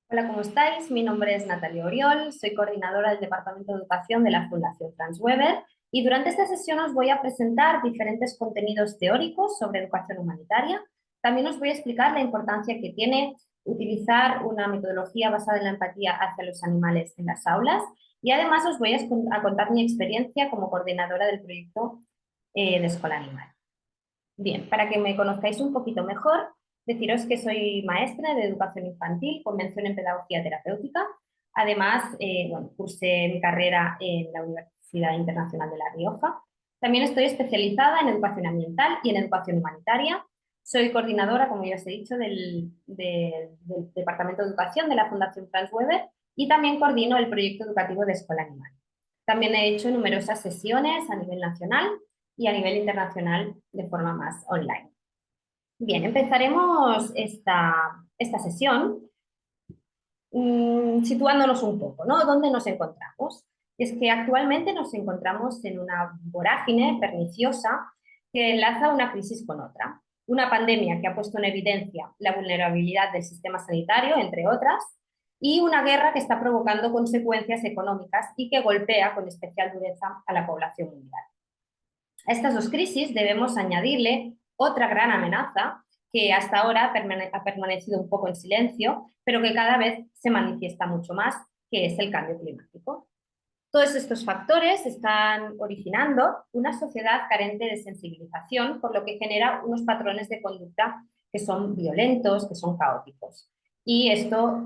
Hola, ¿cómo estáis? Mi nombre es Natalia Oriol, soy coordinadora del Departamento de Educación de la Fundación Franz Weber y durante esta sesión os voy a presentar diferentes contenidos teóricos sobre educación humanitaria. También os voy a explicar la importancia que tiene utilizar una metodología basada en la empatía hacia los animales en las aulas y además os voy a contar mi experiencia como coordinadora del proyecto de Escuela Animal. Bien, para que me conozcáis un poquito mejor, deciros que soy maestra de educación infantil con mención en pedagogía terapéutica. Además, bueno, cursé mi carrera en la Universidad Internacional de La Rioja. También estoy especializada en educación ambiental y en educación humanitaria. Soy coordinadora, como ya os he dicho, del Departamento de Educación de la Fundación Franz Weber y también coordino el proyecto educativo de Escuela Animal. También he hecho numerosas sesiones a nivel nacional y a nivel internacional de forma más online. Bien, empezaremos esta sesión situándonos un poco, ¿no? ¿Dónde nos encontramos? Es que actualmente nos encontramos en una vorágine perniciosa que enlaza una crisis con otra. Una pandemia que ha puesto en evidencia la vulnerabilidad del sistema sanitario, entre otras, y una guerra que está provocando consecuencias económicas y que golpea con especial dureza a la población mundial. A estas dos crisis debemos añadirle otra gran amenaza que hasta ahora ha permanecido un poco en silencio, pero que cada vez se manifiesta mucho más, que es el cambio climático. Todos estos factores están originando una sociedad carente de sensibilización, por lo que genera unos patrones de conducta que son violentos, que son caóticos. Y esto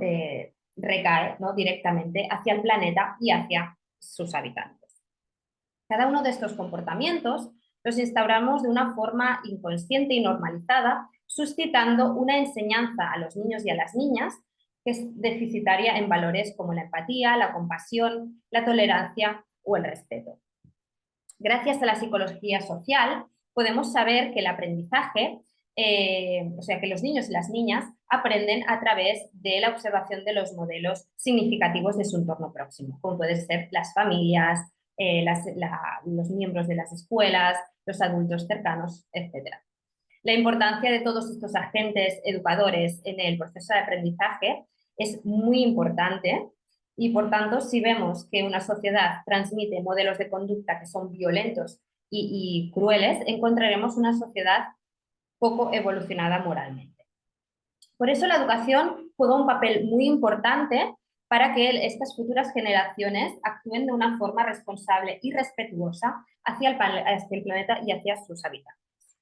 recae, ¿no?, directamente hacia el planeta y hacia sus habitantes. Cada uno de estos comportamientos los instauramos de una forma inconsciente y normalizada, suscitando una enseñanza a los niños y a las niñas que es deficitaria en valores como la empatía, la compasión, la tolerancia o el respeto. Gracias a la psicología social, podemos saber que el aprendizaje, o sea, que los niños y las niñas aprenden a través de la observación de los modelos significativos de su entorno próximo, como pueden ser las familias, los miembros de las escuelas, los adultos cercanos, etcétera. La importancia de todos estos agentes educadores en el proceso de aprendizaje es muy importante y, por tanto, si vemos que una sociedad transmite modelos de conducta que son violentos y crueles, encontraremos una sociedad poco evolucionada moralmente. Por eso la educación juega un papel muy importante para que estas futuras generaciones actúen de una forma responsable y respetuosa hacia el planeta y hacia sus habitantes.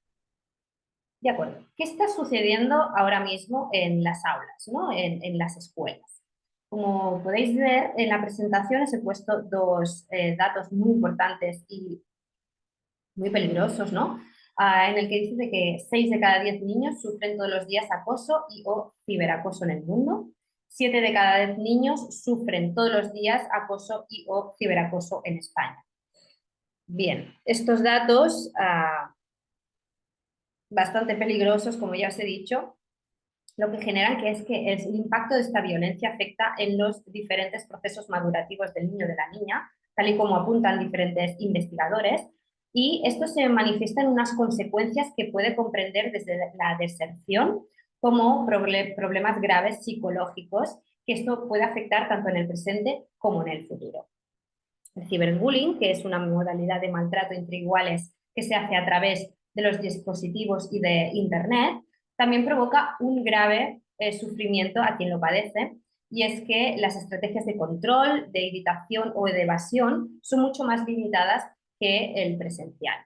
De acuerdo. ¿Qué está sucediendo ahora mismo en las aulas, ¿no?, en las escuelas? Como podéis ver en la presentación os he puesto dos datos muy importantes y muy peligrosos, ¿no? En el que dice de que 6 de cada 10 niños sufren todos los días acoso y o ciberacoso en el mundo. 7 de cada 10 niños sufren todos los días acoso y o ciberacoso en España. Bien, estos datos bastante peligrosos, como ya os he dicho, lo que generan que es que el impacto de esta violencia afecta en los diferentes procesos madurativos del niño o de la niña, tal y como apuntan diferentes investigadores, y esto se manifiesta en unas consecuencias que puede comprender desde la deserción como problemas graves psicológicos, que esto puede afectar tanto en el presente como en el futuro. El ciberbullying, que es una modalidad de maltrato entre iguales que se hace a través de los dispositivos y de Internet, también provoca un grave sufrimiento a quien lo padece, y es que las estrategias de control, de evitación o de evasión son mucho más limitadas que el presencial.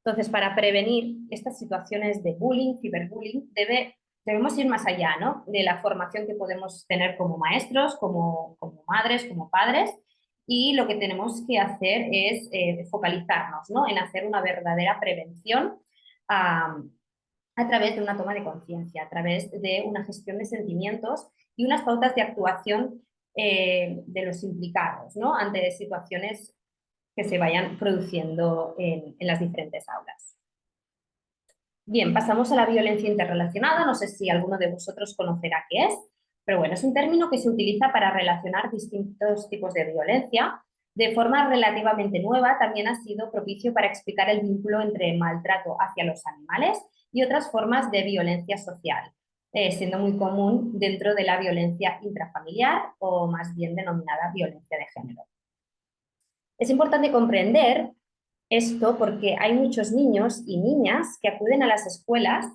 Entonces, para prevenir estas situaciones de bullying, ciberbullying, debemos ir más allá, ¿no?, de la formación que podemos tener como maestros, como madres, como padres, y lo que tenemos que hacer es focalizarnos, ¿no?, en hacer una verdadera prevención a través de una toma de conciencia, a través de una gestión de sentimientos y unas pautas de actuación de los implicados, ¿no?, ante situaciones que se vayan produciendo en las diferentes aulas. Bien, pasamos a la violencia interrelacionada. No sé si alguno de vosotros conocerá qué es, pero bueno, es un término que se utiliza para relacionar distintos tipos de violencia. De forma relativamente nueva, también ha sido propicio para explicar el vínculo entre maltrato hacia los animales y otras formas de violencia social, siendo muy común dentro de la violencia intrafamiliar o más bien denominada violencia de género. Es importante comprender esto porque hay muchos niños y niñas que acuden a las escuelas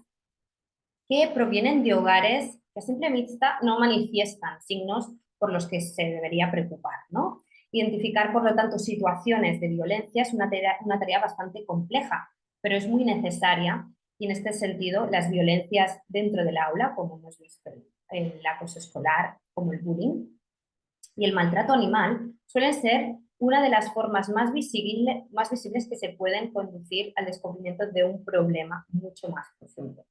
que provienen de hogares que a simple vista no manifiestan signos por los que se debería preocupar, ¿no? Identificar, por lo tanto, situaciones de violencia es una tarea bastante compleja, pero es muy necesaria y en este sentido las violencias dentro del aula, como hemos visto el acoso escolar, como el bullying y el maltrato animal, suelen ser una de las formas más visibles que se pueden conducir al descubrimiento de un problema mucho más profundo.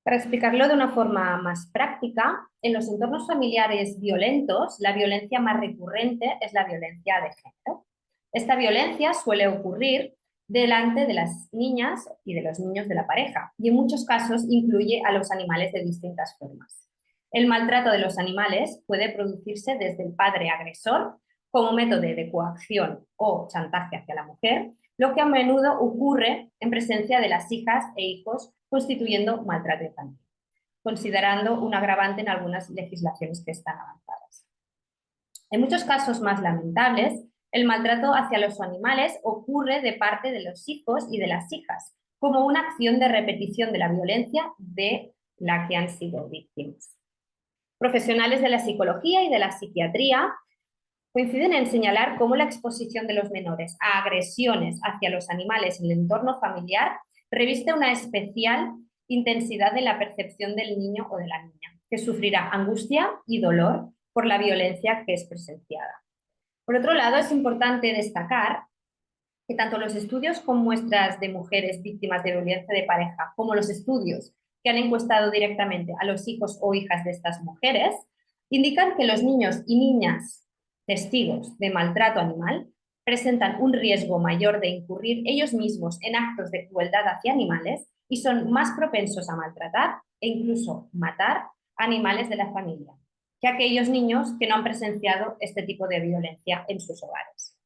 Para explicarlo de una forma más práctica, en los entornos familiares violentos, la violencia más recurrente es la violencia de género. Esta violencia suele ocurrir delante de las niñas y de los niños de la pareja y en muchos casos incluye a los animales de distintas formas. El maltrato de los animales puede producirse desde el padre agresor como método de coacción o chantaje hacia la mujer, lo que a menudo ocurre en presencia de las hijas e hijos constituyendo maltrato infantil, considerando un agravante en algunas legislaciones que están avanzadas. En muchos casos más lamentables, el maltrato hacia los animales ocurre de parte de los hijos y de las hijas, como una acción de repetición de la violencia de la que han sido víctimas. Profesionales de la psicología y de la psiquiatría coinciden en señalar cómo la exposición de los menores a agresiones hacia los animales en el entorno familiar reviste una especial intensidad de la percepción del niño o de la niña, que sufrirá angustia y dolor por la violencia que es presenciada. Por otro lado, es importante destacar que tanto los estudios con muestras de mujeres víctimas de violencia de pareja como los estudios que han encuestado directamente a los hijos o hijas de estas mujeres indican que los niños y niñas testigos de maltrato animal presentan un riesgo mayor de incurrir ellos mismos en actos de crueldad hacia animales y son más propensos a maltratar e incluso matar animales de la familia que aquellos niños que no han presenciado este tipo de violencia en sus hogares.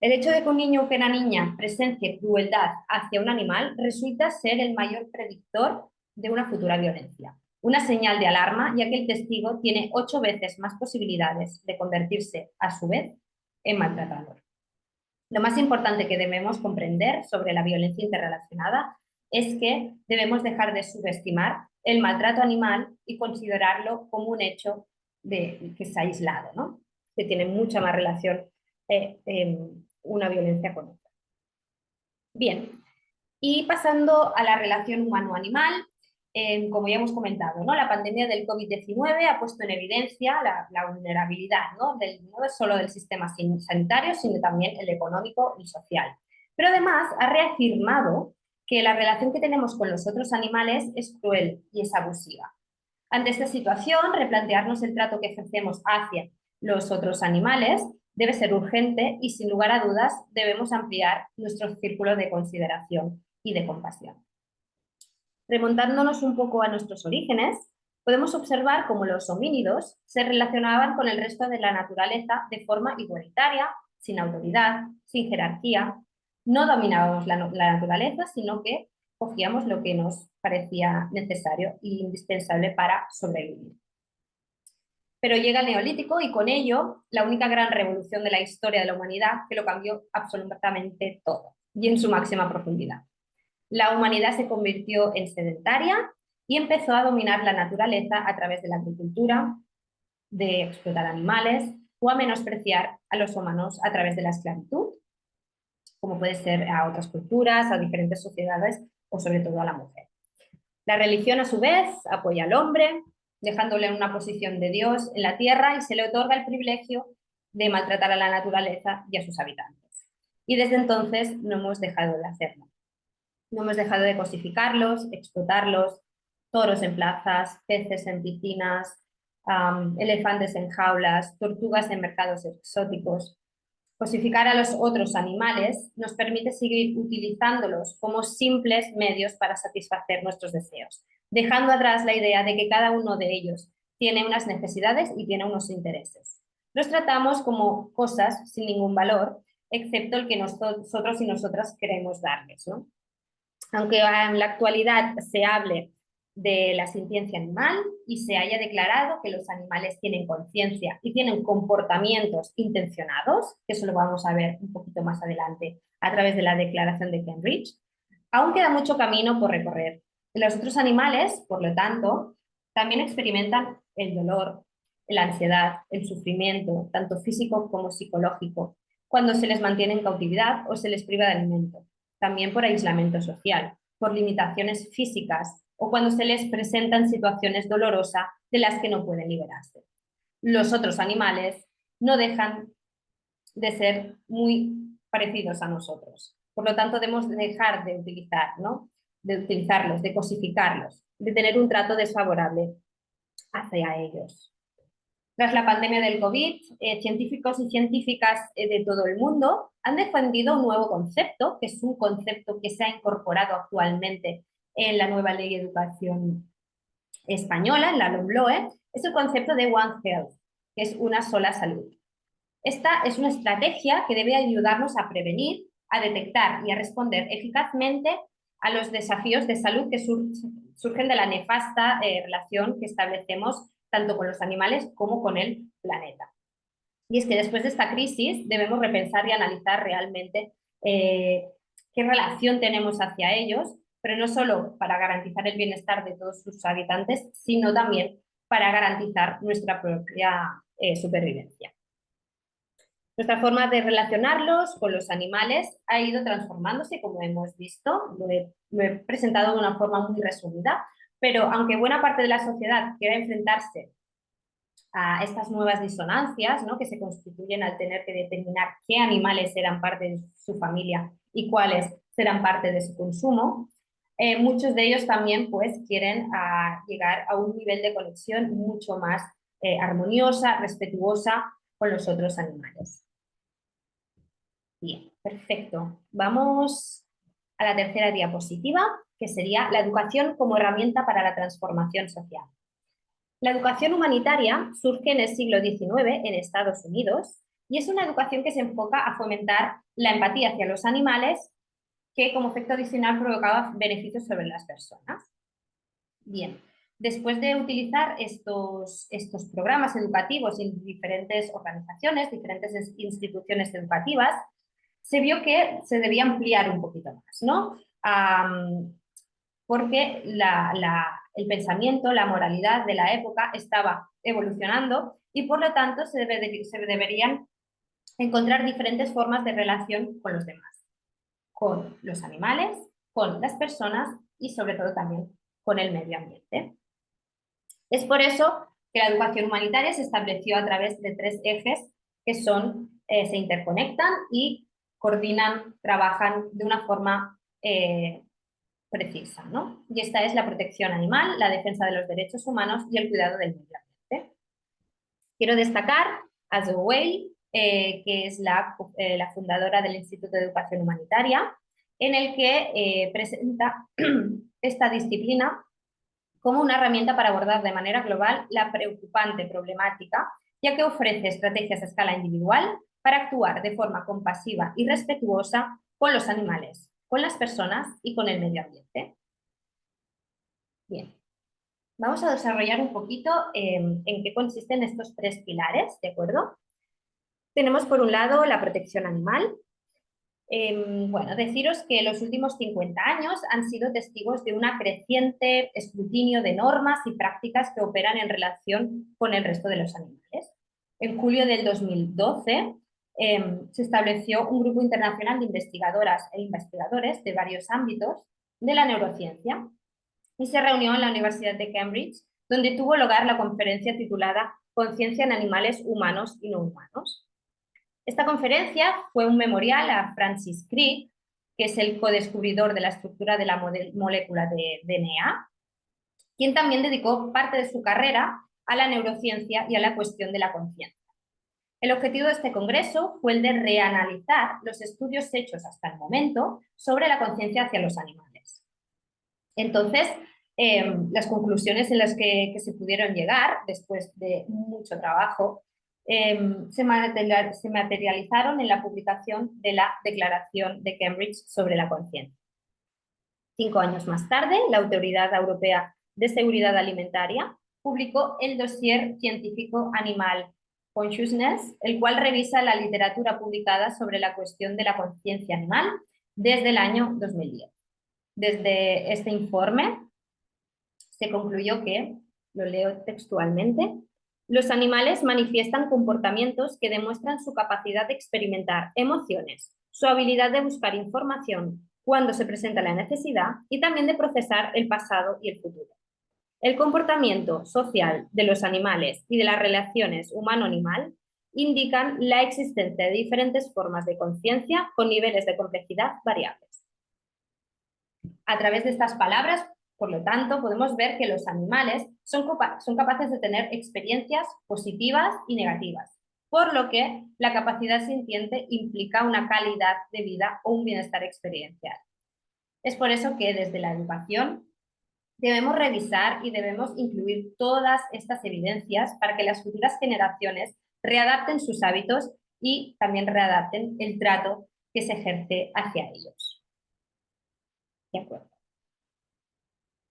El hecho de que un niño o que una niña presencie crueldad hacia un animal resulta ser el mayor predictor de una futura violencia. Una señal de alarma, ya que el testigo tiene 8 veces más posibilidades de convertirse, a su vez, en maltratador. Lo más importante que debemos comprender sobre la violencia interrelacionada es que debemos dejar de subestimar el maltrato animal y considerarlo como un hecho que es aislado, ¿no? Que tiene mucha más relación una violencia con otra. Bien, y pasando a la relación humano-animal, como ya hemos comentado, ¿no? La pandemia del COVID-19 ha puesto en evidencia la vulnerabilidad, ¿no? No solo del sistema sanitario, sino también el económico y social. Pero además ha reafirmado que la relación que tenemos con los otros animales es cruel y es abusiva. Ante esta situación, replantearnos el trato que ejercemos hacia los otros animales debe ser urgente y, sin lugar a dudas, debemos ampliar nuestro círculo de consideración y de compasión. Remontándonos un poco a nuestros orígenes, podemos observar cómo los homínidos se relacionaban con el resto de la naturaleza de forma igualitaria, sin autoridad, sin jerarquía. No dominábamos la naturaleza, sino que cogíamos lo que nos parecía necesario e indispensable para sobrevivir. Pero llega el Neolítico y con ello la única gran revolución de la historia de la humanidad que lo cambió absolutamente todo y en su máxima profundidad. La humanidad se convirtió en sedentaria y empezó a dominar la naturaleza a través de la agricultura, de explotar animales o a menospreciar a los humanos a través de la esclavitud, como puede ser a otras culturas, a diferentes sociedades o sobre todo a la mujer. La religión, a su vez, apoya al hombre, dejándole en una posición de Dios en la tierra y se le otorga el privilegio de maltratar a la naturaleza y a sus habitantes. Y desde entonces no hemos dejado de hacerlo. No hemos dejado de cosificarlos, explotarlos, toros en plazas, peces en piscinas, elefantes en jaulas, tortugas en mercados exóticos. Cosificar a los otros animales nos permite seguir utilizándolos como simples medios para satisfacer nuestros deseos, dejando atrás la idea de que cada uno de ellos tiene unas necesidades y tiene unos intereses. Los tratamos como cosas sin ningún valor, excepto el que nosotros y nosotras queremos darles, ¿no? Aunque en la actualidad se hable de la sintiencia animal y se haya declarado que los animales tienen conciencia y tienen comportamientos intencionados, que eso lo vamos a ver un poquito más adelante a través de la Declaración de Cambridge, aún queda mucho camino por recorrer. Los otros animales, por lo tanto, también experimentan el dolor, la ansiedad, el sufrimiento, tanto físico como psicológico, cuando se les mantiene en cautividad o se les priva de alimento, también por aislamiento social, por limitaciones físicas o cuando se les presentan situaciones dolorosas de las que no pueden liberarse. Los otros animales no dejan de ser muy parecidos a nosotros. Por lo tanto, debemos dejar de utilizar, ¿no? De utilizarlos, de cosificarlos, de tener un trato desfavorable hacia ellos. Tras la pandemia del COVID, científicos y científicas de todo el mundo han defendido un nuevo concepto, que es un concepto que se ha incorporado actualmente en la nueva Ley de Educación Española, en la LOMLOE, es el concepto de One Health, que es una sola salud. Esta es una estrategia que debe ayudarnos a prevenir, a detectar y a responder eficazmente a los desafíos de salud que surgen de la nefasta relación que establecemos tanto con los animales como con el planeta. Y es que después de esta crisis debemos repensar y analizar realmente qué relación tenemos hacia ellos, pero no solo para garantizar el bienestar de todos sus habitantes, sino también para garantizar nuestra propia supervivencia. Nuestra forma de relacionarlos con los animales ha ido transformándose, como hemos visto. Lo he presentado de una forma muy resumida, pero aunque buena parte de la sociedad quiera enfrentarse a estas nuevas disonancias, ¿no?, que se constituyen al tener que determinar qué animales serán parte de su familia y cuáles serán parte de su consumo, muchos de ellos también pues, quieren llegar a un nivel de conexión mucho más armoniosa, respetuosa con los otros animales. Bien, perfecto. Vamos a la tercera diapositiva, que sería la educación como herramienta para la transformación social. La educación humanitaria surge en el siglo XIX en Estados Unidos y es una educación que se enfoca a fomentar la empatía hacia los animales que como efecto adicional provocaba beneficios sobre las personas. Bien, después de utilizar estos programas educativos en diferentes organizaciones, diferentes instituciones educativas, se vio que se debía ampliar un poquito más, ¿no? Porque el pensamiento, la moralidad de la época estaba evolucionando y por lo tanto se deberían encontrar diferentes formas de relación con los demás, con los animales, con las personas y sobre todo también con el medio ambiente. Es por eso que la educación humanitaria se estableció a través de 3 ejes que se interconectan y coordinan, trabajan de una forma precisa, ¿no? Y esta es la protección animal, la defensa de los derechos humanos y el cuidado del medio ambiente. Quiero destacar a Zhou Wei, que es la fundadora del Instituto de Educación Humanitaria, en el que presenta esta disciplina como una herramienta para abordar de manera global la preocupante problemática, ya que ofrece estrategias a escala individual para actuar de forma compasiva y respetuosa con los animales, con las personas y con el medio ambiente. Bien, vamos a desarrollar un poquito en qué consisten estos 3 pilares, ¿de acuerdo? Tenemos por un lado la protección animal. Bueno, deciros que los últimos 50 años han sido testigos de un creciente escrutinio de normas y prácticas que operan en relación con el resto de los animales. En julio del 2012 se estableció un grupo internacional de investigadoras e investigadores de varios ámbitos de la neurociencia y se reunió en la Universidad de Cambridge, donde tuvo lugar la conferencia titulada Conciencia en animales humanos y no humanos. Esta conferencia fue un memorial a Francis Crick, que es el codescubridor de la estructura de la molécula de DNA, quien también dedicó parte de su carrera a la neurociencia y a la cuestión de la conciencia. El objetivo de este congreso fue el de reanalizar los estudios hechos hasta el momento sobre la conciencia hacia los animales. Entonces, las conclusiones en las que se pudieron llegar, después de mucho trabajo, se materializaron en la publicación de la Declaración de Cambridge sobre la conciencia. 5 años más tarde, la Autoridad Europea de Seguridad Alimentaria, publicó el dossier científico Animal Consciousness, el cual revisa la literatura publicada sobre la cuestión de la conciencia animal desde el año 2010. Desde este informe se concluyó que, lo leo textualmente, los animales manifiestan comportamientos que demuestran su capacidad de experimentar emociones, su habilidad de buscar información cuando se presenta la necesidad y también de procesar el pasado y el futuro. El comportamiento social de los animales y de las relaciones humano-animal indican la existencia de diferentes formas de conciencia con niveles de complejidad variables. A través de estas palabras, por lo tanto, podemos ver que los animales son capaces de tener experiencias positivas y negativas, por lo que la capacidad sintiente implica una calidad de vida o un bienestar experiencial. Es por eso que desde la educación debemos revisar y debemos incluir todas estas evidencias para que las futuras generaciones readapten sus hábitos y también readapten el trato que se ejerce hacia ellos. De acuerdo.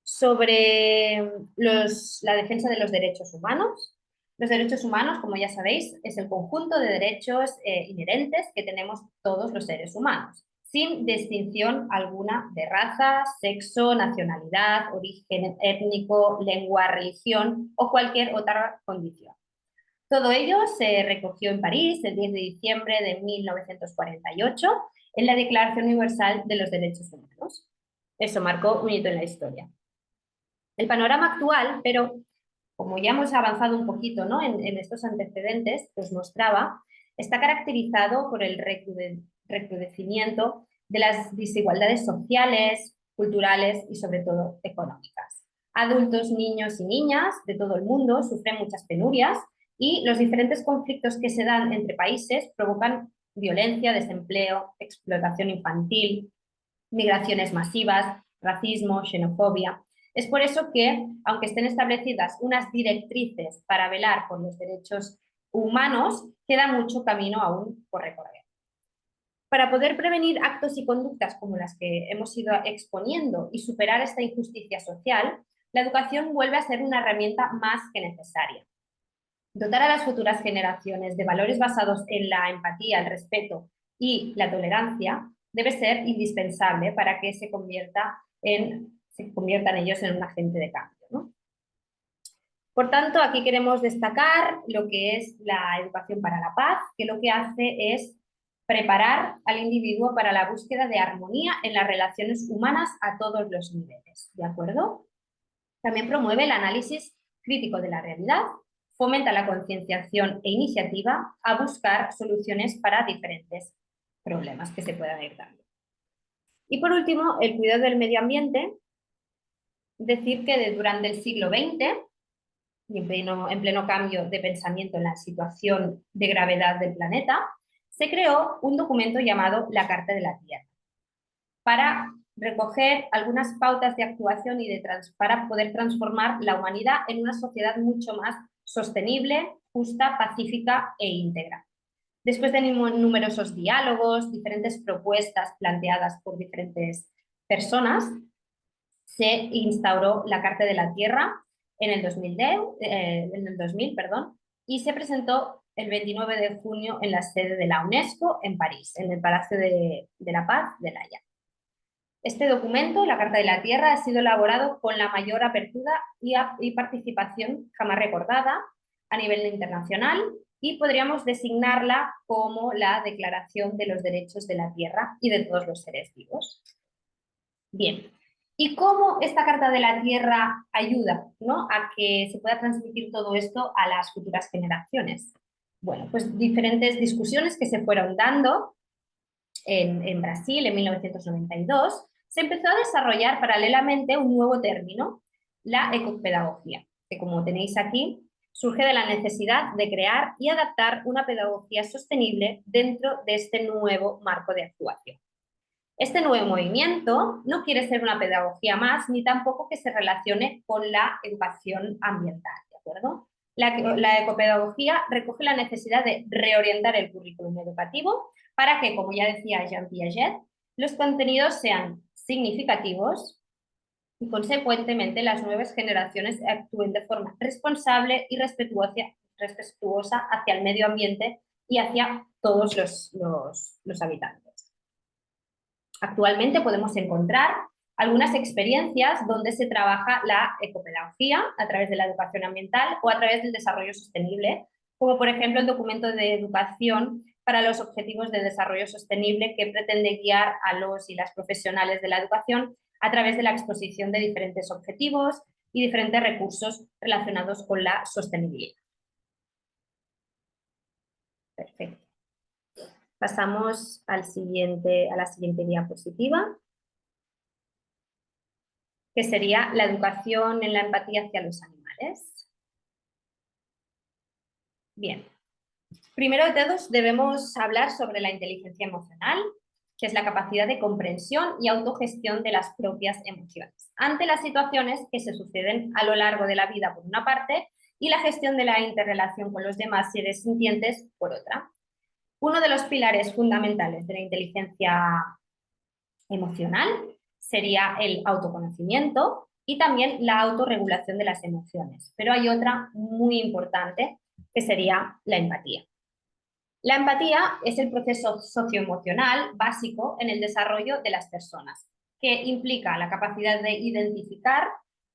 Sobre la defensa de los derechos humanos. Los derechos humanos, como ya sabéis, es el conjunto de derechos inherentes que tenemos todos los seres humanos, sin distinción alguna de raza, sexo, nacionalidad, origen étnico, lengua, religión o cualquier otra condición. Todo ello se recogió en París el 10 de diciembre de 1948 en la Declaración Universal de los Derechos Humanos. Eso marcó un hito en la historia. El panorama actual, pero como ya hemos avanzado un poquito, ¿no?, en estos antecedentes que os mostraba, está caracterizado por el recrudecimiento de las desigualdades sociales, culturales y sobre todo económicas. Adultos, niños y niñas de todo el mundo sufren muchas penurias y los diferentes conflictos que se dan entre países provocan violencia, desempleo, explotación infantil, migraciones masivas, racismo, xenofobia. Es por eso que, aunque estén establecidas unas directrices para velar por los derechos humanos, queda mucho camino aún por recorrer. Para poder prevenir actos y conductas como las que hemos ido exponiendo y superar esta injusticia social, la educación vuelve a ser una herramienta más que necesaria. Dotar a las futuras generaciones de valores basados en la empatía, el respeto y la tolerancia debe ser indispensable para que se conviertan ellos en un agente de cambio, ¿no? Por tanto, aquí queremos destacar lo que es la educación para la paz, que lo que hace es preparar al individuo para la búsqueda de armonía en las relaciones humanas a todos los niveles, ¿de acuerdo? También promueve el análisis crítico de la realidad, fomenta la concienciación e iniciativa a buscar soluciones para diferentes problemas que se puedan ir dando. Y por último, el cuidado del medio ambiente. Decir que durante el siglo XX, y en pleno cambio de pensamiento en la situación de gravedad del planeta, se creó un documento llamado la Carta de la Tierra, para recoger algunas pautas de actuación para poder transformar la humanidad en una sociedad mucho más sostenible, justa, pacífica e íntegra. Después de numerosos diálogos, diferentes propuestas planteadas por diferentes personas, se instauró la Carta de la Tierra en el 2000, y se presentó el 29 de junio en la sede de la UNESCO en París, en el Palacio de la Paz de La Haya. Este documento, la Carta de la Tierra, ha sido elaborado con la mayor apertura y participación jamás recordada a nivel internacional y podríamos designarla como la Declaración de los Derechos de la Tierra y de todos los seres vivos. Bien, ¿y cómo esta Carta de la Tierra ayuda, ¿no?, a que se pueda transmitir todo esto a las futuras generaciones? Bueno, pues diferentes discusiones que se fueron dando en Brasil en 1992, se empezó a desarrollar paralelamente un nuevo término, la ecopedagogía, que como tenéis aquí, surge de la necesidad de crear y adaptar una pedagogía sostenible dentro de este nuevo marco de actuación. Este nuevo movimiento no quiere ser una pedagogía más, ni tampoco que se relacione con la educación ambiental, ¿de acuerdo? La ecopedagogía recoge la necesidad de reorientar el currículum educativo para que, como ya decía Jean Piaget, los contenidos sean significativos, y consecuentemente las nuevas generaciones actúen de forma responsable y respetuosa hacia el medio ambiente y hacia todos los habitantes. Actualmente podemos encontrar algunas experiencias donde se trabaja la ecopedagogía a través de la educación ambiental o a través del desarrollo sostenible, como por ejemplo el documento de educación para los objetivos de desarrollo sostenible que pretende guiar a los y las profesionales de la educación a través de la exposición de diferentes objetivos y diferentes recursos relacionados con la sostenibilidad. Perfecto. Pasamos a la siguiente diapositiva, que sería la educación en la empatía hacia los animales. Bien, primero de todos debemos hablar sobre la inteligencia emocional, que es la capacidad de comprensión y autogestión de las propias emociones, ante las situaciones que se suceden a lo largo de la vida por una parte y la gestión de la interrelación con los demás seres sintientes por otra. Uno de los pilares fundamentales de la inteligencia emocional sería el autoconocimiento y también la autorregulación de las emociones. Pero hay otra muy importante que sería la empatía. La empatía es el proceso socioemocional básico en el desarrollo de las personas, que implica la capacidad de identificar,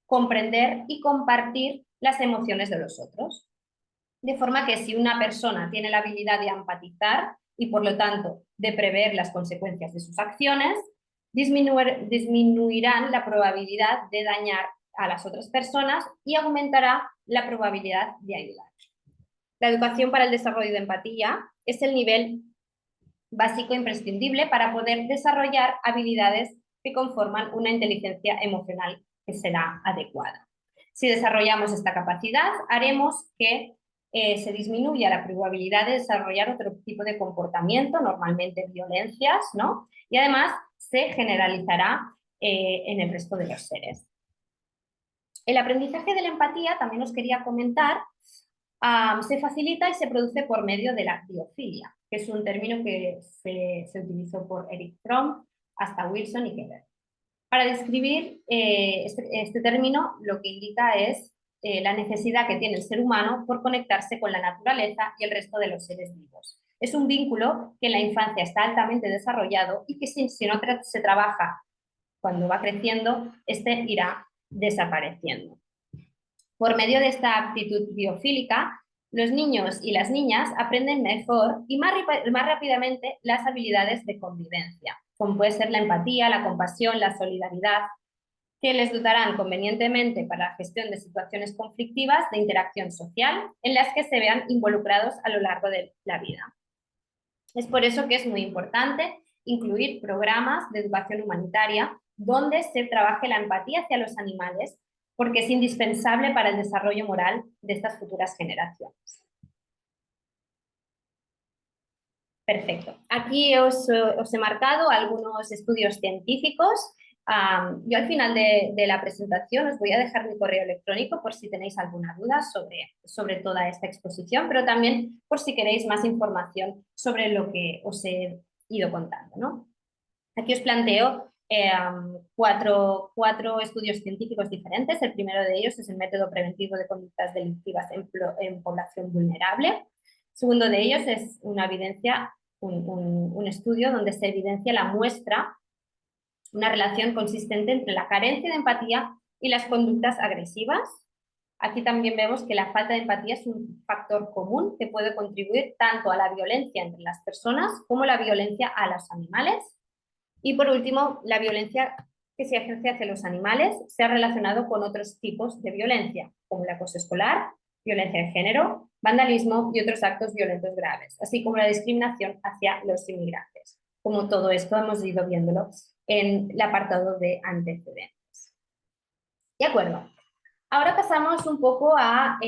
comprender y compartir las emociones de los otros. De forma que si una persona tiene la habilidad de empatizar y por lo tanto de prever las consecuencias de sus acciones, disminuirán la probabilidad de dañar a las otras personas y aumentará la probabilidad de ayudar. La educación para el desarrollo de empatía es el nivel básico imprescindible para poder desarrollar habilidades que conforman una inteligencia emocional que será adecuada. Si desarrollamos esta capacidad, haremos que se disminuya la probabilidad de desarrollar otro tipo de comportamiento, normalmente violencias, ¿no? Y además se generalizará en el resto de los seres. El aprendizaje de la empatía, también os quería comentar, se facilita y se produce por medio de la biofilia, que es un término que se utilizó por Erich Fromm hasta Wilson y Keller. Para describir este término, lo que indica es la necesidad que tiene el ser humano por conectarse con la naturaleza y el resto de los seres vivos. Es un vínculo que en la infancia está altamente desarrollado y que si no se trabaja cuando va creciendo, este irá desapareciendo. Por medio de esta aptitud biofílica, los niños y las niñas aprenden mejor y más rápidamente las habilidades de convivencia, como puede ser la empatía, la compasión, la solidaridad, que les dotarán convenientemente para la gestión de situaciones conflictivas de interacción social en las que se vean involucrados a lo largo de la vida. Es por eso que es muy importante incluir programas de educación humanitaria donde se trabaje la empatía hacia los animales, porque es indispensable para el desarrollo moral de estas futuras generaciones. Perfecto. Aquí os he marcado algunos estudios científicos. Yo al final de la presentación os voy a dejar mi correo electrónico por si tenéis alguna duda sobre toda esta exposición, pero también por si queréis más información sobre lo que os he ido contando, ¿no? Aquí os planteo cuatro estudios científicos diferentes. El primero de ellos es el método preventivo de conductas delictivas en población vulnerable. El segundo de ellos es una evidencia, un estudio donde se evidencia la muestra, una relación consistente entre la carencia de empatía y las conductas agresivas. Aquí también vemos que la falta de empatía es un factor común que puede contribuir tanto a la violencia entre las personas como la violencia a los animales. Y por último, la violencia que se ejerce hacia los animales se ha relacionado con otros tipos de violencia, como el acoso escolar, violencia de género, vandalismo y otros actos violentos graves, así como la discriminación hacia los inmigrantes. Como todo esto hemos ido viéndolo en el apartado de antecedentes. De acuerdo. Ahora pasamos un poco a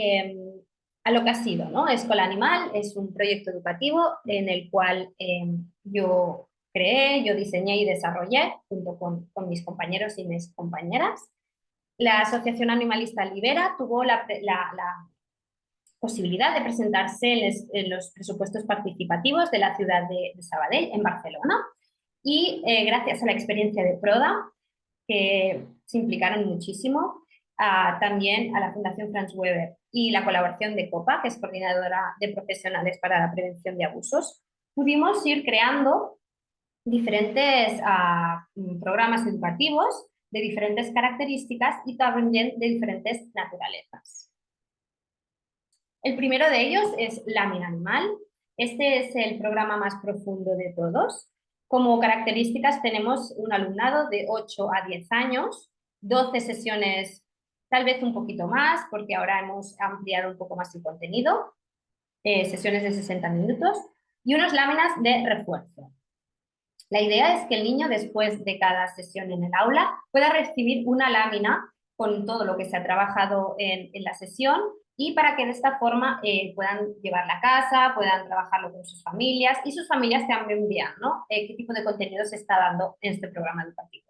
lo que ha sido, ¿no? Escuela Animal es un proyecto educativo en el cual yo creé, yo diseñé y desarrollé junto con mis compañeros y mis compañeras. La Asociación Animalista Libera tuvo la posibilidad de presentarse en los presupuestos participativos de la ciudad de Sabadell, en Barcelona, y gracias a la experiencia de Proda, que se implicaron muchísimo, también a la Fundación Franz Weber y la colaboración de COPA, que es Coordinadora de Profesionales para la Prevención de Abusos, pudimos ir creando diferentes programas educativos de diferentes características y también de diferentes naturalezas. El primero de ellos es Lámina Animal. Este es el programa más profundo de todos. Como características tenemos un alumnado de 8 a 10 años, 12 sesiones, tal vez un poquito más, porque ahora hemos ampliado un poco más el contenido, sesiones de 60 minutos, y unas láminas de refuerzo. La idea es que el niño, después de cada sesión en el aula, pueda recibir una lámina con todo lo que se ha trabajado en la sesión y para que de esta forma puedan llevarla a casa, puedan trabajarlo con sus familias y sus familias también vean, ¿no? Qué tipo de contenido se está dando en este programa educativo.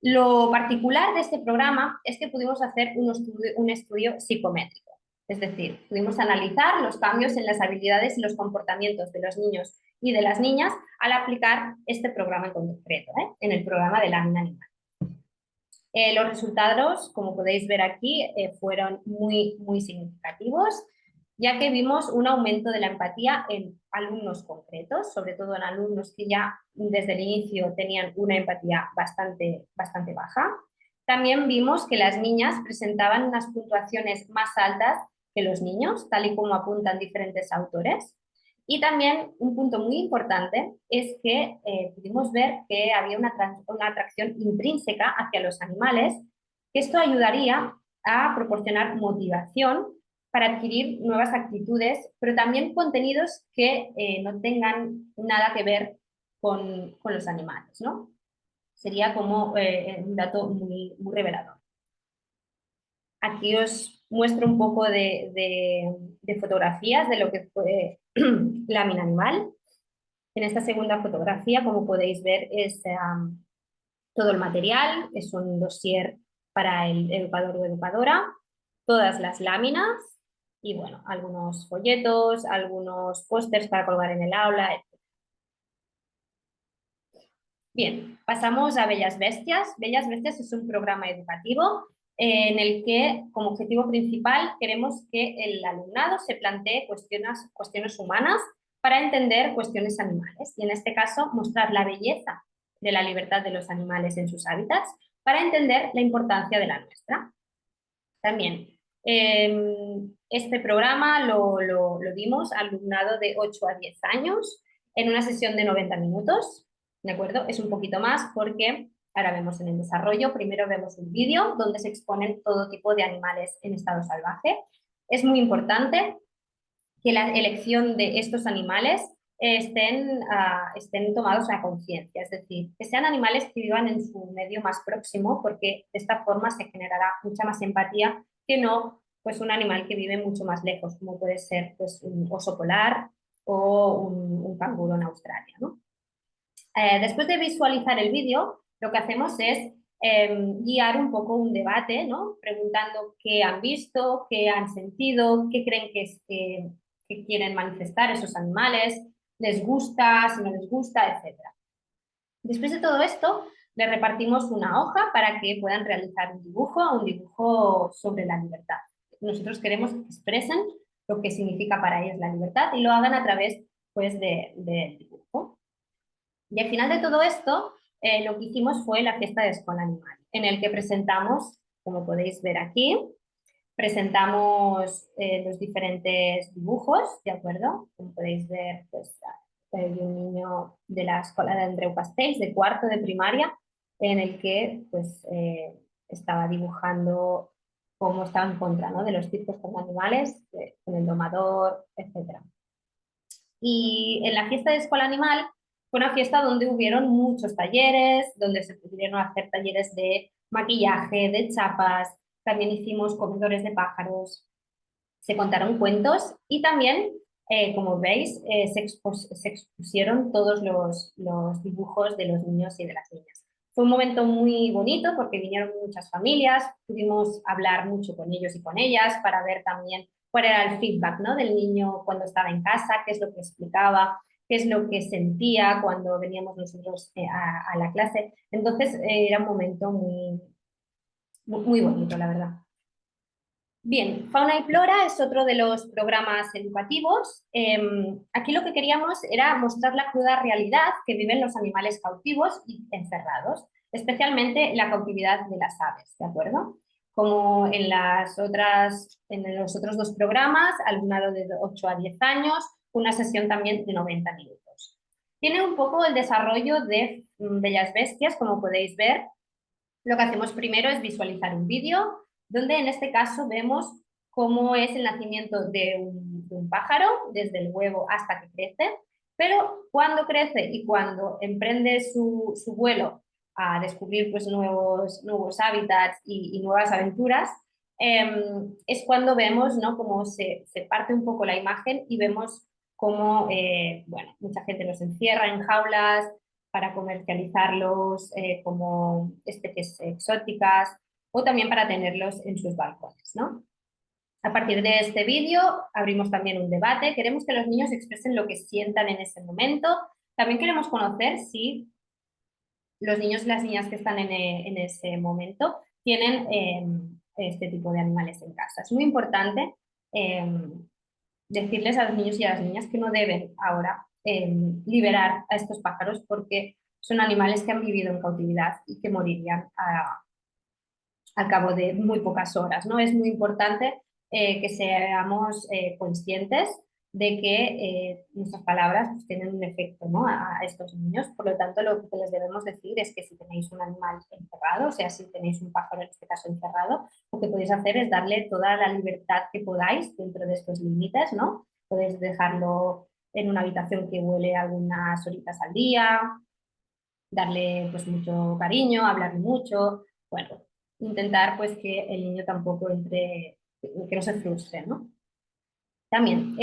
Lo particular de este programa es que pudimos hacer un estudio psicométrico, es decir, pudimos analizar los cambios en las habilidades y los comportamientos de los niños y de las niñas al aplicar este programa en concreto, en el programa de Lámina Animal. Los resultados, como podéis ver aquí, fueron muy significativos, ya que vimos un aumento de la empatía en alumnos concretos, sobre todo en alumnos que ya desde el inicio tenían una empatía bastante baja. También vimos que las niñas presentaban unas puntuaciones más altas que los niños, tal y como apuntan diferentes autores. Y también un punto muy importante es que pudimos ver que había una atracción intrínseca hacia los animales, que esto ayudaría a proporcionar motivación para adquirir nuevas actitudes, pero también contenidos que no tengan nada que ver con los animales, ¿no? Sería como un dato muy revelador. Aquí os muestro un poco de fotografías de lo que fue Lámina Animal. En esta segunda fotografía, como podéis ver, es todo el material, es un dossier para el educador o educadora, todas las láminas y, bueno, algunos folletos, algunos pósters para colgar en el aula, etc. Bien, pasamos a Bellas Bestias. Bellas Bestias es un programa educativo en el que, como objetivo principal, queremos que el alumnado se plantee cuestiones humanas para entender cuestiones animales y, en este caso, mostrar la belleza de la libertad de los animales en sus hábitats para entender la importancia de la nuestra. También, este programa lo dimos al alumnado de 8 a 10 años en una sesión de 90 minutos, ¿de acuerdo? Es un poquito más porque ahora vemos en el desarrollo, primero vemos un vídeo donde se exponen todo tipo de animales en estado salvaje. Es muy importante que la elección de estos animales estén tomados a conciencia, es decir, que sean animales que vivan en su medio más próximo, porque de esta forma se generará mucha más empatía que no pues un animal que vive mucho más lejos, como puede ser pues, un oso polar o un canguro en Australia, ¿no? Después de visualizar el vídeo, lo que hacemos es guiar un poco un debate, ¿no? Preguntando qué han visto, qué han sentido, qué creen que quieren manifestar esos animales, les gusta, si no les gusta, etc. Después de todo esto, les repartimos una hoja para que puedan realizar un dibujo sobre la libertad. Nosotros queremos que expresen lo que significa para ellos la libertad y lo hagan a través pues, del dibujo. Y al final de todo esto, lo que hicimos fue la fiesta de Escuela Animal, en el que presentamos, como podéis ver aquí, presentamos los diferentes dibujos, ¿de acuerdo? Como podéis ver, pues hay un niño de la escuela de Andreu Castells, de cuarto de primaria, en el que pues estaba dibujando cómo estaba en contra, ¿no? De los circos con animales, con el domador, etc. Y en la fiesta de Escuela Animal fue una fiesta donde hubieron muchos talleres, donde se pudieron hacer talleres de maquillaje, de chapas, también hicimos comedores de pájaros, se contaron cuentos y también, como veis, se expusieron todos los dibujos de los niños y de las niñas. Fue un momento muy bonito porque vinieron muchas familias, pudimos hablar mucho con ellos y con ellas para ver también cuál era el feedback, ¿no? Del niño cuando estaba en casa, qué es lo que explicaba. qué es lo que sentía cuando veníamos nosotros a la clase. Entonces era un momento muy bonito, la verdad. Bien, Fauna y Flora es otro de los programas educativos. Aquí lo que queríamos era mostrar la cruda realidad que viven los animales cautivos y encerrados, especialmente la cautividad de las aves, ¿de acuerdo? Como en los otros dos programas, alumnado de 8 a 10 años, una sesión también de 90 minutos. Tiene un poco el desarrollo de Bellas Bestias, como podéis ver. Lo que hacemos primero es visualizar un vídeo, donde en este caso vemos cómo es el nacimiento de un pájaro, desde el huevo hasta que crece, pero cuando crece y cuando emprende su vuelo a descubrir pues, nuevos hábitats y nuevas aventuras, es cuando vemos, ¿no?, cómo se parte un poco la imagen y vemos cómo bueno, mucha gente los encierra en jaulas para comercializarlos como especies exóticas o también para tenerlos en sus balcones, ¿no? A partir de este vídeo abrimos también un debate. Queremos que los niños expresen lo que sientan en ese momento. También queremos conocer si los niños y las niñas que están en ese momento tienen este tipo de animales en casa. Es muy importante eh, decirles a los niños y a las niñas que no deben ahora liberar a estos pájaros porque son animales que han vivido en cautividad y que morirían al cabo de muy pocas horas, ¿no? Es muy importante que seamos conscientes de que nuestras palabras pues, tienen un efecto, ¿no?, a estos niños. Por lo tanto, lo que les debemos decir es que si tenéis un animal encerrado, o sea, si tenéis un pájaro en este caso encerrado, lo que podéis hacer es darle toda la libertad que podáis dentro de estos límites, ¿no? Podéis dejarlo en una habitación que huele algunas horitas al día, darle pues mucho cariño, hablarle mucho, bueno, intentar pues que el niño tampoco entre, que no se frustre, ¿no? También,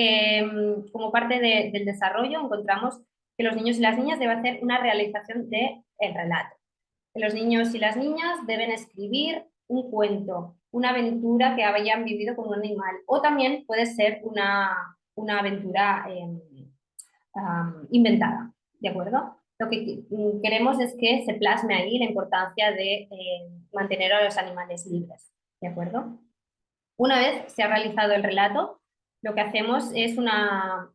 como parte del desarrollo, encontramos que los niños y las niñas deben hacer una realización del relato. Que los niños y las niñas deben escribir un cuento, una aventura que hayan vivido con un animal, o también puede ser una aventura inventada, ¿de acuerdo? Lo que queremos es que se plasme ahí la importancia de mantener a los animales libres, ¿de acuerdo? Una vez se ha realizado el relato, lo que hacemos es una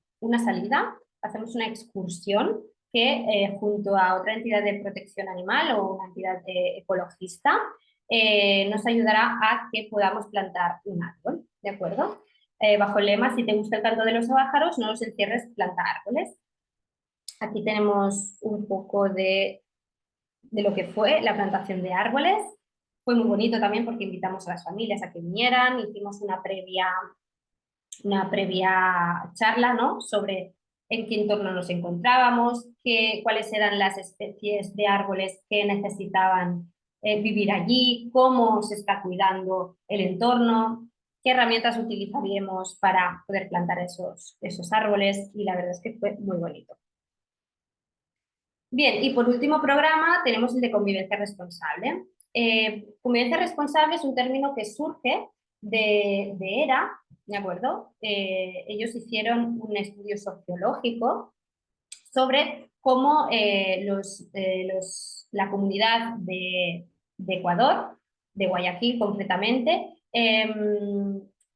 salida, hacemos una excursión que junto a otra entidad de protección animal o una entidad ecologista nos ayudará a que podamos plantar un árbol, ¿de acuerdo? Bajo el lema, si te gusta el canto de los pájaros, no los encierres, planta árboles. Aquí tenemos un poco de lo que fue la plantación de árboles. Fue muy bonito también porque invitamos a las familias a que vinieran, hicimos una previa charla, ¿no?, sobre en qué entorno nos encontrábamos, cuáles eran las especies de árboles que necesitaban vivir allí, cómo se está cuidando el entorno, qué herramientas utilizaríamos para poder plantar esos árboles, y la verdad es que fue muy bonito. Bien, y por último programa tenemos el de convivencia responsable. Convivencia responsable es un término que surge de ERA, ¿de acuerdo? Ellos hicieron un estudio sociológico sobre cómo la comunidad de Ecuador, de Guayaquil concretamente,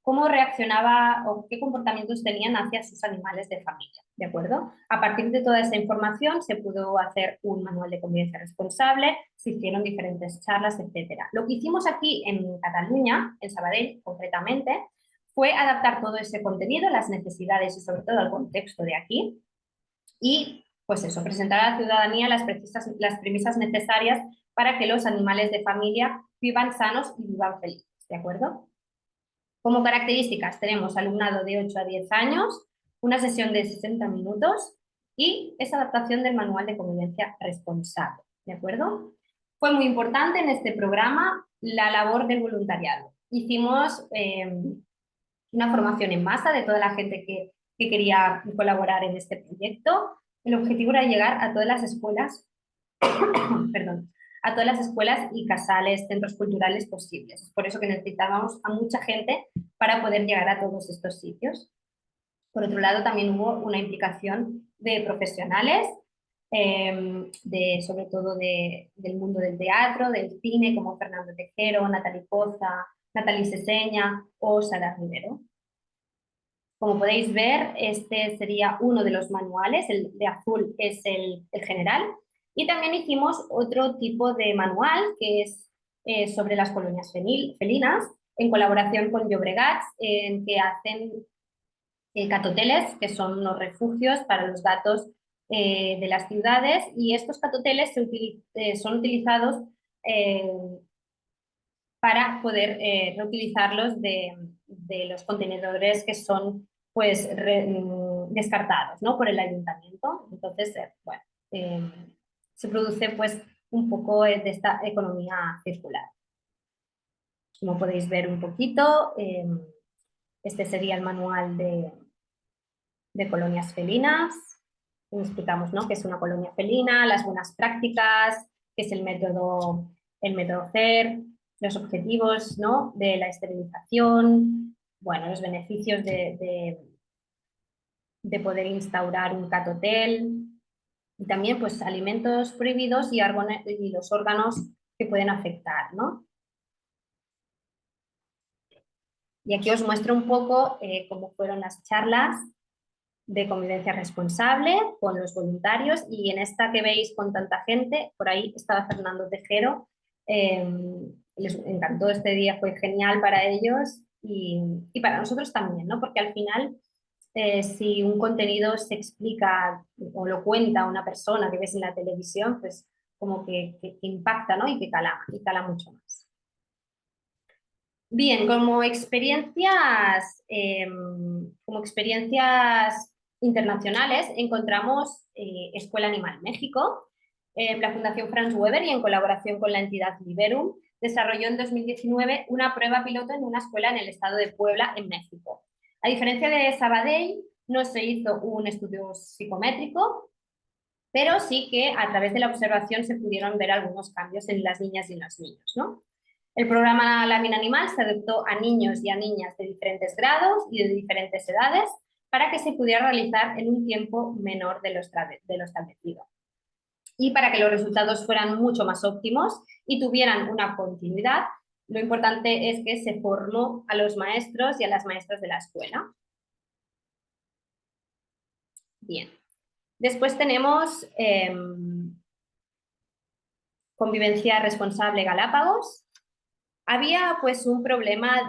cómo reaccionaba o qué comportamientos tenían hacia sus animales de familia, ¿de acuerdo? A partir de toda esa información se pudo hacer un manual de convivencia responsable, se hicieron diferentes charlas, etcétera. Lo que hicimos aquí en Cataluña, en Sabadell concretamente, fue adaptar todo ese contenido, las necesidades y sobre todo al contexto de aquí, y pues eso, presentar a la ciudadanía las premisas necesarias para que los animales de familia vivan sanos y vivan felices, ¿de acuerdo? Como características tenemos alumnado de 8 a 10 años, una sesión de 60 minutos y esa adaptación del manual de convivencia responsable, ¿de acuerdo? Fue muy importante en este programa la labor del voluntariado. Hicimos una formación en masa de toda la gente que quería colaborar en este proyecto. El objetivo era llegar a todas las escuelas, perdón, a todas las escuelas y casales, centros culturales posibles. Es por eso que necesitábamos a mucha gente para poder llegar a todos estos sitios. Por otro lado, también hubo una implicación de profesionales, sobre todo del mundo del teatro, del cine, como Fernando Tejero, Natalie Poza, Natalie Seseña o Sara Rivero. Como podéis ver, este sería uno de los manuales, el de azul es el general, y también hicimos otro tipo de manual que es sobre las colonias felinas, en colaboración con Llobregat, en que hacen catoteles, que son los refugios para los gatos de las ciudades, y estos catoteles son utilizados eh, para poder reutilizarlos de los contenedores que son pues descartados, ¿no?, por el ayuntamiento. Entonces, bueno, eh, se produce pues un poco de esta economía circular. Como podéis ver un poquito, este sería el manual de colonias felinas. Explicamos, ¿no?, qué es una colonia felina, las buenas prácticas, qué es el método CER, los objetivos, ¿no?, de la esterilización, bueno, los beneficios de poder instaurar un cat-hotel, y también pues alimentos prohibidos y los órganos que pueden afectar, ¿no? Y aquí os muestro un poco cómo fueron las charlas de convivencia responsable con los voluntarios, y en esta que veis con tanta gente, por ahí estaba Fernando Tejero, les encantó este día, fue genial para ellos y para nosotros también, ¿no? Porque al final, si un contenido se explica o lo cuenta una persona que ves en la televisión, pues como que impacta, ¿no?, y cala mucho más. Bien, como experiencias internacionales encontramos Escuela Animal México, la Fundación Franz Weber, y en colaboración con la entidad Liberum, desarrolló en 2019 una prueba piloto en una escuela en el estado de Puebla, en México. A diferencia de Sabadell, no se hizo un estudio psicométrico, pero sí que a través de la observación se pudieron ver algunos cambios en las niñas y en los niños, ¿no? El programa La Mina Animal se adaptó a niños y a niñas de diferentes grados y de diferentes edades para que se pudiera realizar en un tiempo menor de lo establecido, y para que los resultados fueran mucho más óptimos y tuvieran una continuidad. Lo importante es que se formó a los maestros y a las maestras de la escuela. Bien. Después tenemos convivencia responsable Galápagos. Había pues un problema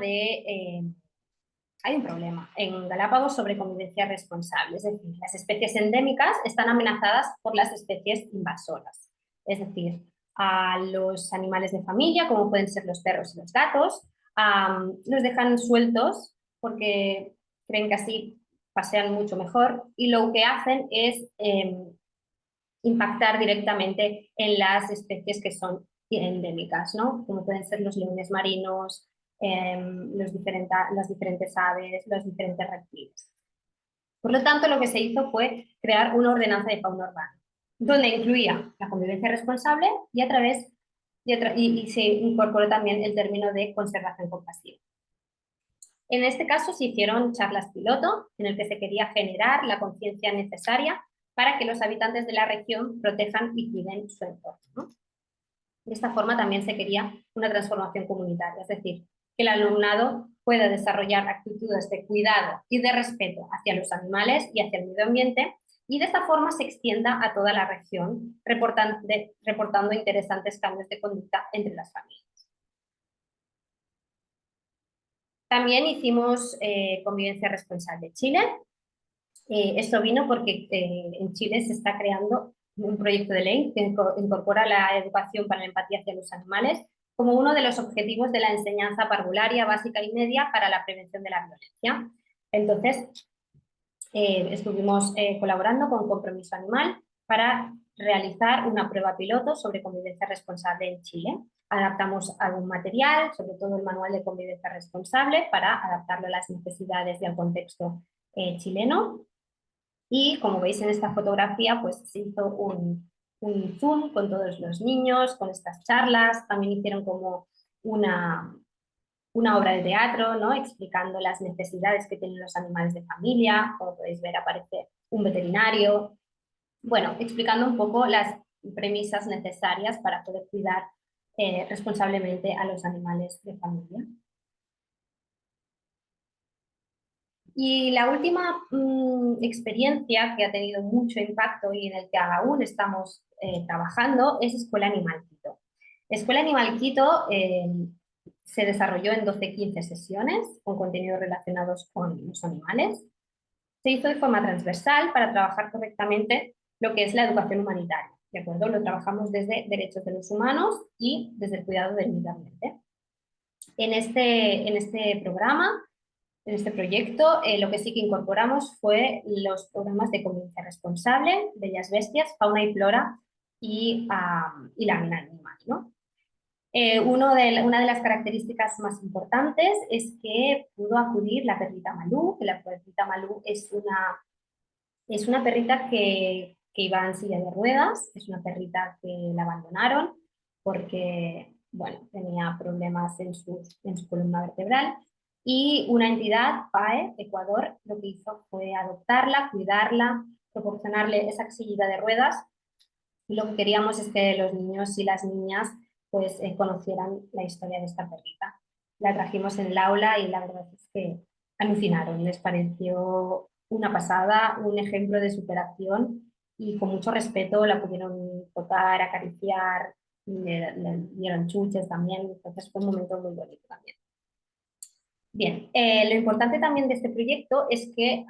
hay un problema en Galápagos sobre convivencia responsable, es decir, las especies endémicas están amenazadas por las especies invasoras, es decir, a los animales de familia, como pueden ser los perros y los gatos, los dejan sueltos porque creen que así pasean mucho mejor, y lo que hacen es impactar directamente en las especies que son endémicas, ¿no?, como pueden ser los leones marinos, las diferentes aves, los diferentes reptiles. Por lo tanto, lo que se hizo fue crear una ordenanza de fauna urbana, donde incluía la convivencia responsable y se incorporó también el término de conservación compasiva. En este caso se hicieron charlas piloto, en el que se quería generar la conciencia necesaria para que los habitantes de la región protejan y cuiden su entorno, ¿no? De esta forma también se quería una transformación comunitaria, es decir, que el alumnado pueda desarrollar actitudes de cuidado y de respeto hacia los animales y hacia el medio ambiente, y de esta forma se extienda a toda la región, reportando interesantes cambios de conducta entre las familias. También hicimos convivencia responsable Chile. Esto vino porque en Chile se está creando un proyecto de ley que incorpora la educación para la empatía hacia los animales como uno de los objetivos de la enseñanza parvularia básica y media para la prevención de la violencia. Entonces, estuvimos colaborando con Compromiso Animal para realizar una prueba piloto sobre convivencia responsable en Chile. Adaptamos algún material, sobre todo el manual de convivencia responsable, para adaptarlo a las necesidades y al contexto chileno. Y como veis en esta fotografía, pues se hizo un Zoom con todos los niños, con estas charlas. También hicieron como una una obra de teatro, ¿no? Explicando las necesidades que tienen los animales de familia. Como podéis ver, aparece un veterinario. Bueno, explicando un poco las premisas necesarias para poder cuidar responsablemente a los animales de familia. Y la última experiencia que ha tenido mucho impacto y en el que aún estamos trabajando es Escuela Animal Quito. Escuela Animal Quito se desarrolló en 12-15 sesiones con contenidos relacionados con los animales. Se hizo de forma transversal para trabajar correctamente lo que es la educación humanitaria, ¿de acuerdo? Lo trabajamos desde derechos de los humanos y desde el cuidado del medio ambiente. En este programa, en este proyecto, lo que sí que incorporamos fue los programas de convivencia responsable, bellas bestias, fauna y flora y la vida animal, ¿no? Una de las características más importantes es que pudo acudir la perrita Malú, que la perrita Malú es una perrita que iba en silla de ruedas, es una perrita que la abandonaron porque, bueno, tenía problemas en su columna vertebral y una entidad, PAE, Ecuador, lo que hizo fue adoptarla, cuidarla, proporcionarle esa silla de ruedas y lo que queríamos es que los niños y las niñas pues conocieran la historia de esta perrita. La trajimos en el aula y la verdad es que alucinaron, les pareció una pasada, un ejemplo de superación y con mucho respeto la pudieron tocar, acariciar, le dieron chuches también, entonces fue un momento muy bonito también. Bien, lo importante también de este proyecto es que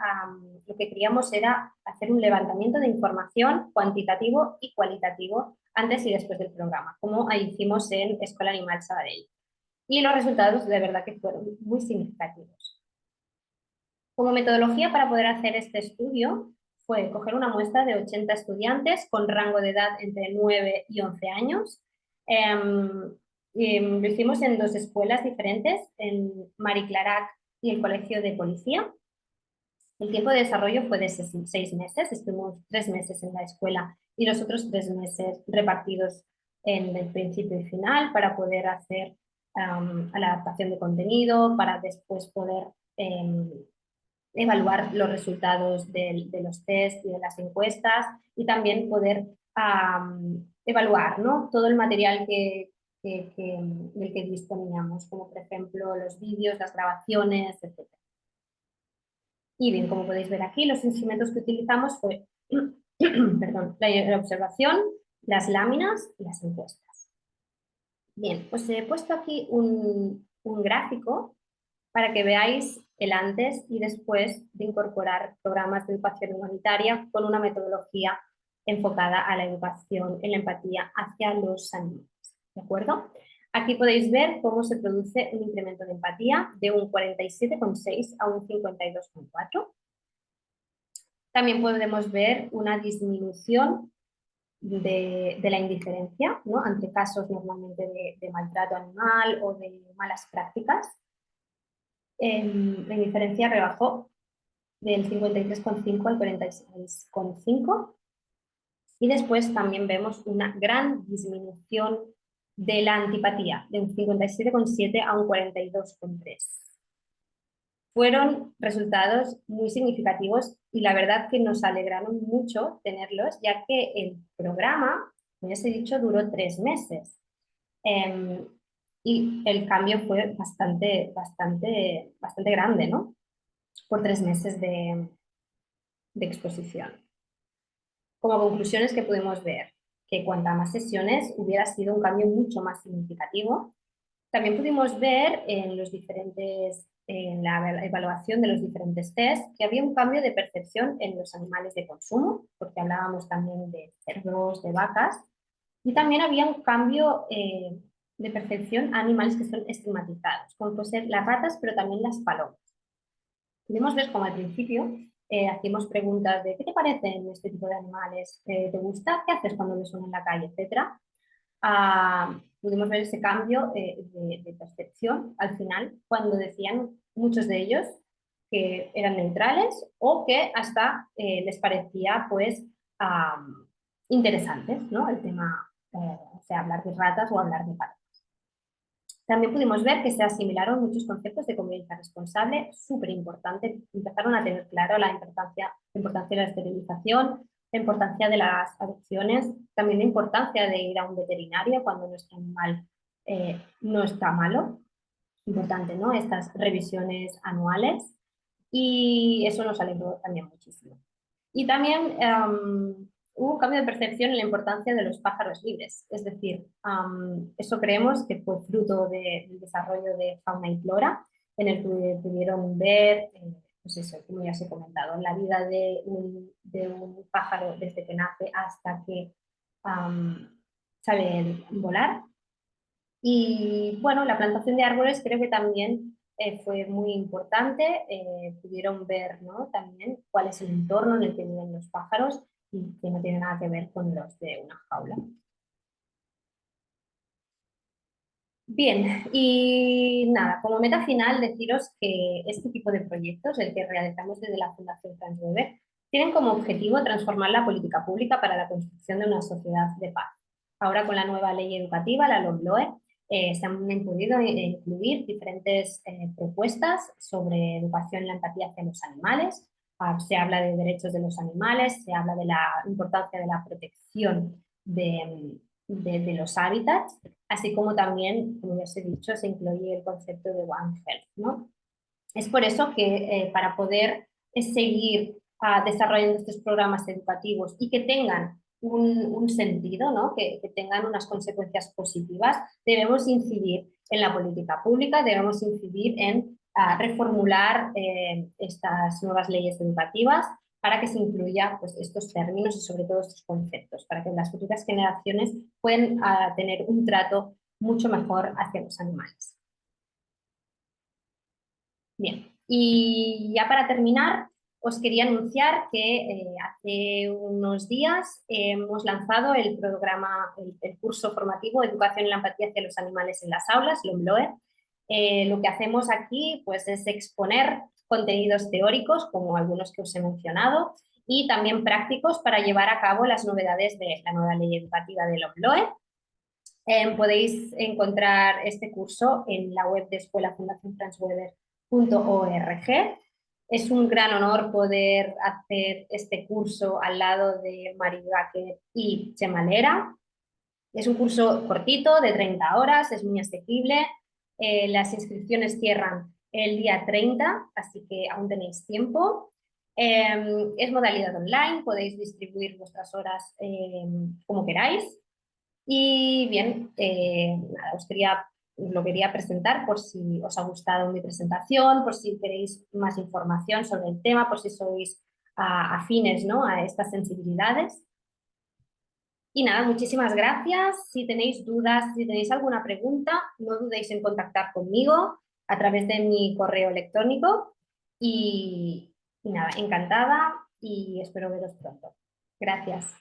lo que queríamos era hacer un levantamiento de información cuantitativo y cualitativo antes y después del programa, como hicimos en Escuela Animal Sabadell. Y los resultados de verdad que fueron muy significativos. Como metodología para poder hacer este estudio fue coger una muestra de 80 estudiantes con rango de edad entre 9 y 11 años. Lo hicimos en dos escuelas diferentes, en Marie Clarac y el Colegio de Policía. El tiempo de desarrollo fue de 6 meses, estuvimos 3 meses en la escuela y los otros 3 meses repartidos en el principio y final para poder hacer la adaptación de contenido, para después poder evaluar los resultados de los test y de las encuestas y también poder evaluar, ¿no? Todo el material del que disponíamos, como por ejemplo los vídeos, las grabaciones, etc. Y bien, como podéis ver aquí, los instrumentos que utilizamos fue perdón, la observación, las láminas y las encuestas. Bien, pues he puesto aquí un gráfico para que veáis el antes y después de incorporar programas de educación humanitaria con una metodología enfocada a la educación en la empatía hacia los animales. ¿De acuerdo? Aquí podéis ver cómo se produce un incremento de empatía de un 47,6 a un 52,4. También podemos ver una disminución de la indiferencia, ¿no? Ante casos normalmente de maltrato animal o de malas prácticas. La indiferencia rebajó del 53,5 al 46,5 y después también vemos una gran disminución de la antipatía, de un 57,7 a un 42,3. Fueron resultados muy significativos y la verdad que nos alegraron mucho tenerlos, ya que el programa, como ya os he dicho, duró 3 meses. Eh, y el cambio fue bastante grande, ¿no? Por 3 meses de exposición. Como conclusiones que pudimos ver que cuanta más sesiones hubiera sido un cambio mucho más significativo. También pudimos ver en la evaluación de los diferentes test que había un cambio de percepción en los animales de consumo, porque hablábamos también de cerdos, de vacas, y también había un cambio de percepción a animales que son estigmatizados, como pueden ser las ratas, pero también las palomas. Pudimos ver como al principio hacíamos preguntas de ¿qué te parecen este tipo de animales? ¿Te gusta? ¿Qué haces cuando ves uno en la calle? Etcétera. Pudimos ver ese cambio de percepción al final cuando decían muchos de ellos que eran neutrales o que hasta les parecía pues interesantes, ¿no? El tema, o sea, hablar de ratas o hablar de patos. También pudimos ver que se asimilaron muchos conceptos de convivencia responsable, súper importante. Empezaron a tener claro la importancia de la esterilización, la importancia de las adopciones, también la importancia de ir a un veterinario cuando nuestro animal no está malo. Importante, ¿no? Estas revisiones anuales y eso nos alegró también muchísimo. Y también hubo un cambio de percepción en la importancia de los pájaros libres, es decir, eso creemos que fue fruto del desarrollo de fauna y flora, en el que pudieron ver, pues eso, como ya os he comentado, la vida de un pájaro desde que nace hasta que sabe volar. Y bueno, la plantación de árboles creo que también fue muy importante. Pudieron ver, ¿no?, también cuál es el entorno en el que viven los pájaros y que no tiene nada que ver con los de una jaula. Bien, y nada, como meta final deciros que este tipo de proyectos, el que realizamos desde la Fundación Franz Weber, tienen como objetivo transformar la política pública para la construcción de una sociedad de paz. Ahora con la nueva ley educativa, la LOMLOE, se han podido incluir diferentes propuestas sobre educación y la empatía hacia los animales. Se habla de derechos de los animales, se habla de la importancia de la protección de los hábitats, así como también, como ya os he dicho, se incluye el concepto de One Health, ¿no? Es por eso que para poder seguir desarrollando estos programas educativos y que tengan un sentido, ¿no?, que tengan unas consecuencias positivas, debemos incidir en la política pública, debemos incidir en reformular estas nuevas leyes educativas para que se incluya, pues, estos términos y sobre todo estos conceptos, para que las futuras generaciones puedan tener un trato mucho mejor hacia los animales. Bien, y ya para terminar, os quería anunciar que hace unos días hemos lanzado el programa, el curso formativo Educación en la empatía hacia los animales en las aulas, LOMLOE. Lo que hacemos aquí, pues, es exponer contenidos teóricos, como algunos que os he mencionado, y también prácticos para llevar a cabo las novedades de la nueva ley educativa de LOMLOE. Podéis encontrar este curso en la web de escuelafundacionfranzweber.org. Es un gran honor poder hacer este curso al lado de Mari Baker y Chema Lera. Es un curso cortito, de 30 horas, es muy asequible. Las inscripciones cierran el día 30, así que aún tenéis tiempo. Es modalidad online, podéis distribuir vuestras horas como queráis. Y bien, nada, lo quería presentar por si os ha gustado mi presentación, por si queréis más información sobre el tema, por si sois afines, ¿no?, a estas sensibilidades. Y nada, muchísimas gracias. Si tenéis dudas, si tenéis alguna pregunta, no dudéis en contactar conmigo a través de mi correo electrónico. Y nada, encantada y espero veros pronto. Gracias.